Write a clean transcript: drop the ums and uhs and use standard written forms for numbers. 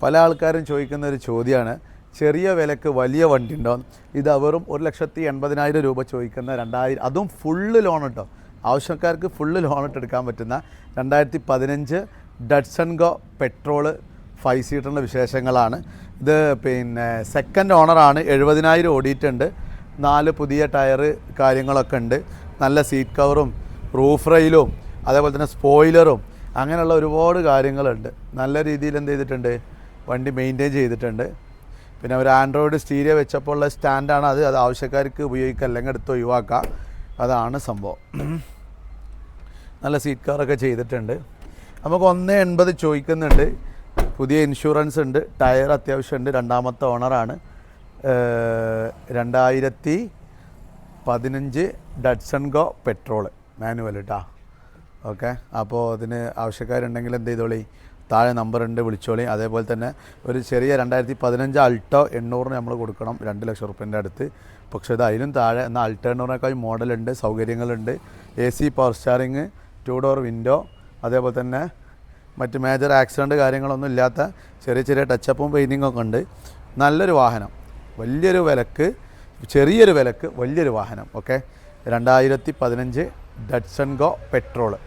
പല ആൾക്കാരും ചോദിക്കുന്ന ഒരു ചോദ്യമാണ്, ചെറിയ വിലക്ക് വലിയ വണ്ടി ഉണ്ടോ? ഇത് വെറും 1,80,000 രൂപ ചോദിക്കുന്ന 2000, അതും ഫുള്ള് ലോൺ കേട്ടോ, ആവശ്യക്കാർക്ക് ഫുള്ള് ലോൺ എടുക്കാൻ പറ്റുന്ന 2015 ഡട്സൺ ഗോ പെട്രോള് 5 സീറ്ററിൻ്റെ വിശേഷങ്ങളാണ്. ഇത് പിന്നെ സെക്കൻഡ് ഓണറാണ്, 70,000 ഓടിയിട്ടുണ്ട്, 4 പുതിയ ടയറ് കാര്യങ്ങളൊക്കെ ഉണ്ട്, നല്ല സീറ്റ് കവറും റൂഫ് റെയിലും അതേപോലെ തന്നെ സ്പോയിലറും അങ്ങനെയുള്ള ഒരുപാട് കാര്യങ്ങളുണ്ട്. നല്ല രീതിയിൽ എന്ത് ചെയ്തിട്ടുണ്ട്, വണ്ടി മെയിൻറ്റെയിൻ ചെയ്തിട്ടുണ്ട്. പിന്നെ ഒരു ആൻഡ്രോയിഡ് സ്റ്റീരിയോ വെച്ചപ്പോൾ ഉള്ള സ്റ്റാൻഡാണ് അത് ആവശ്യക്കാർക്ക് ഉപയോഗിക്കുക, അല്ലെങ്കിൽ എടുത്ത് ഒഴിവാക്കുക, അതാണ് സംഭവം. നല്ല സീറ്റ് കവറൊക്കെ ചെയ്തിട്ടുണ്ട്. നമുക്ക് 1,80 ചോദിക്കുന്നുണ്ട്, പുതിയ ഇൻഷുറൻസ് ഉണ്ട്, ടയർ അത്യാവശ്യമുണ്ട്, രണ്ടാമത്തെ ഓണറാണ്, 2015 ഡട്സൺ ഗോ പെട്രോള് മാനുവൽ കേട്ടോ. ഓക്കെ, അപ്പോൾ അതിന് ആവശ്യക്കാരുണ്ടെങ്കിൽ എന്ത് ചെയ്തോളി, താഴെ നമ്പറുണ്ട്, വിളിച്ചോളി. അതേപോലെ തന്നെ ഒരു ചെറിയ 2015 അൾട്ടോ 800 നമ്മൾ കൊടുക്കണം, 2 ലക്ഷം റുപ്യൻ്റെ അടുത്ത്. പക്ഷേ ഇത് അതിലും താഴെ, എന്നാൽ അൾട്ടോ 800 മോഡലുണ്ട്, സൗകര്യങ്ങളുണ്ട്, AC power steering, 2 door window, അതേപോലെ തന്നെ മറ്റ് മേജർ ആക്സിഡൻറ്റ് കാര്യങ്ങളൊന്നും ഇല്ലാത്ത ചെറിയ ടച്ചപ്പും പെയിൻറ്റിങ്ങൊക്കെ ഉണ്ട്. നല്ലൊരു വാഹനം, വലിയൊരു വിലക്ക്, ചെറിയൊരു വിലക്ക് വലിയൊരു വാഹനം. Okay, 2015 Datsun Go petrol.